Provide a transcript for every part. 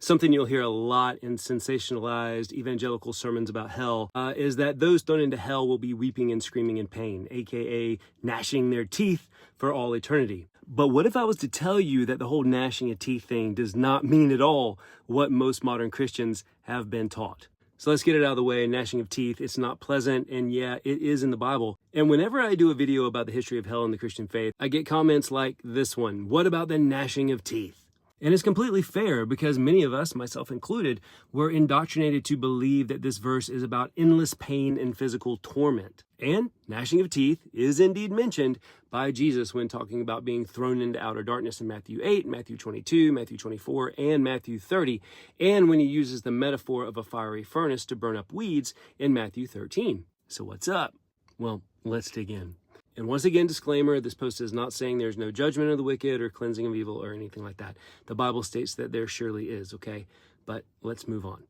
Something you'll hear a lot in sensationalized evangelical sermons about hell is that those thrown into hell will be weeping and screaming in pain, aka gnashing their teeth for all eternity. But what if I was to tell you that the whole gnashing of teeth thing does not mean at all what most modern Christians have been taught? So let's get it out of the way. Gnashing of teeth, it's not pleasant, and yeah, it is in the Bible. And whenever I do a video about the history of hell in the Christian faith, I get comments like this one: what about the gnashing of teeth? And it's completely fair because many of us, myself included, were indoctrinated to believe that this verse is about endless pain and physical torment. And gnashing of teeth is indeed mentioned by Jesus when talking about being thrown into outer darkness in Matthew 8, Matthew 22, Matthew 24, and Matthew 30, and when he uses the metaphor of a fiery furnace to burn up weeds in Matthew 13. So what's up? Well, let's dig in. And once again, disclaimer, this post is not saying there's no judgment of the wicked or cleansing of evil or anything like that. The Bible states that there surely is, okay? But let's move on.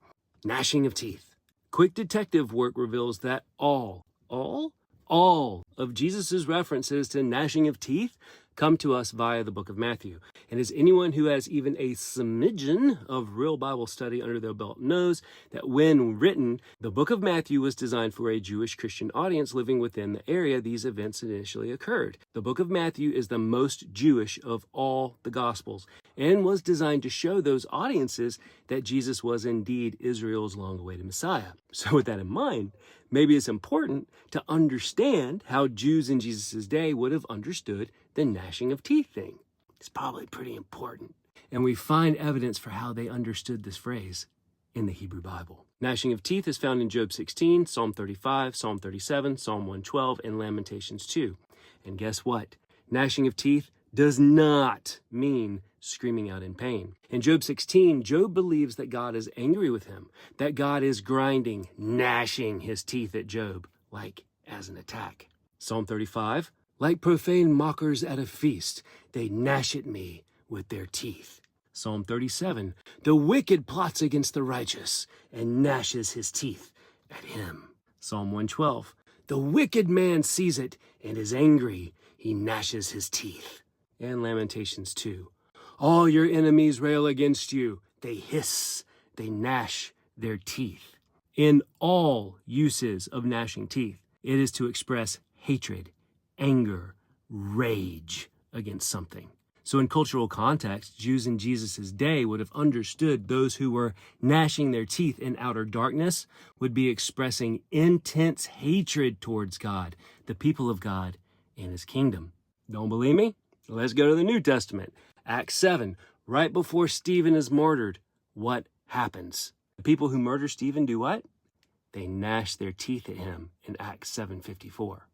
Gnashing of teeth. Quick detective work reveals that all of Jesus's references to gnashing of teeth come to us via the book of Matthew. And as anyone who has even a smidgen of real Bible study under their belt knows that when written, the book of Matthew was designed for a Jewish Christian audience living within the area these events initially occurred. The book of Matthew is the most Jewish of all the Gospels and was designed to show those audiences that Jesus was indeed Israel's long-awaited Messiah. So with that in mind, maybe it's important to understand how Jews in Jesus' day would have understood the gnashing of teeth thing. It's probably pretty important. And we find evidence for how they understood this phrase in the Hebrew Bible. Gnashing of teeth is found in Job 16, Psalm 35, Psalm 37, Psalm 112, and Lamentations 2. And guess what? Gnashing of teeth does not mean screaming out in pain. In Job 16, Job believes that God is angry with him, that God is grinding, gnashing his teeth at Job, like as an attack. Psalm 35, like profane mockers at a feast, they gnash at me with their teeth. Psalm 37, the wicked plots against the righteous and gnashes his teeth at him. Psalm 112, the wicked man sees it and is angry, he gnashes his teeth. And Lamentations 2, all your enemies rail against you, they hiss, they gnash their teeth. In all uses of gnashing teeth, it is to express hatred, anger, rage against something. So in cultural context, Jews in Jesus' day would have understood those who were gnashing their teeth in outer darkness would be expressing intense hatred towards God, the people of God, and his kingdom. Don't believe me? Let's go to the New Testament. Acts 7, right before Stephen is murdered, what happens? The people who murder Stephen do what? They gnash their teeth at him in Acts 7:54.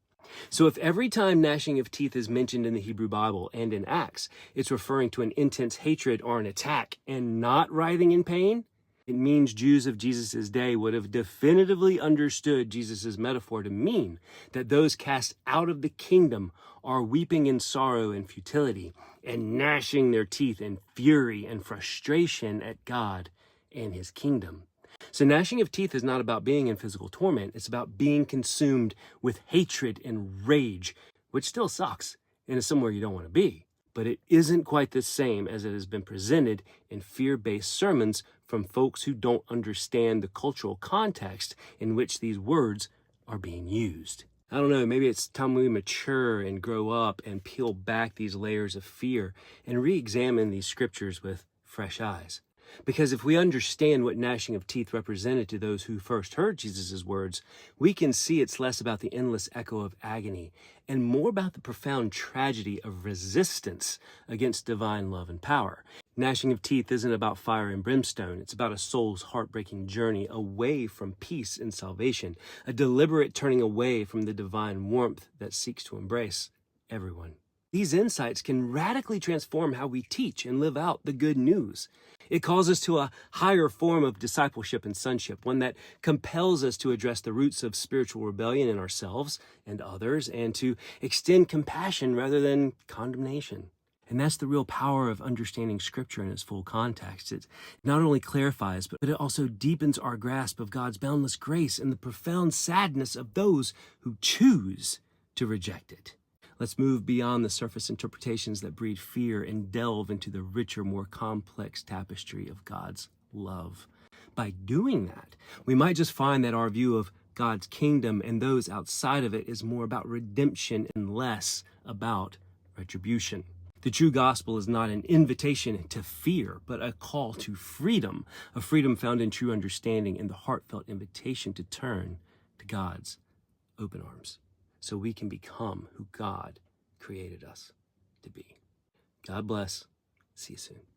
So if every time gnashing of teeth is mentioned in the Hebrew Bible and in Acts, it's referring to an intense hatred or an attack and not writhing in pain, it means Jews of Jesus' day would have definitively understood Jesus' metaphor to mean that those cast out of the kingdom are weeping in sorrow and futility and gnashing their teeth in fury and frustration at God and his kingdom. So gnashing of teeth is not about being in physical torment. It's about being consumed with hatred and rage, which still sucks and is somewhere you don't want to be. But it isn't quite the same as it has been presented in fear-based sermons from folks who don't understand the cultural context in which these words are being used. I don't know, maybe it's time we mature and grow up and peel back these layers of fear and re-examine these scriptures with fresh eyes. Because if we understand what gnashing of teeth represented to those who first heard Jesus' words, we can see it's less about the endless echo of agony and more about the profound tragedy of resistance against divine love and power. Gnashing of teeth isn't about fire and brimstone. It's about a soul's heartbreaking journey away from peace and salvation, a deliberate turning away from the divine warmth that seeks to embrace everyone. These insights can radically transform how we teach and live out the good news. It calls us to a higher form of discipleship and sonship, one that compels us to address the roots of spiritual rebellion in ourselves and others, and to extend compassion rather than condemnation. And that's the real power of understanding Scripture in its full context. It not only clarifies, but it also deepens our grasp of God's boundless grace and the profound sadness of those who choose to reject it. Let's move beyond the surface interpretations that breed fear and delve into the richer, more complex tapestry of God's love. By doing that, we might just find that our view of God's kingdom and those outside of it is more about redemption and less about retribution. The true gospel is not an invitation to fear, but a call to freedom, a freedom found in true understanding and the heartfelt invitation to turn to God's open arms so we can become who God created us to be. God bless. See you soon.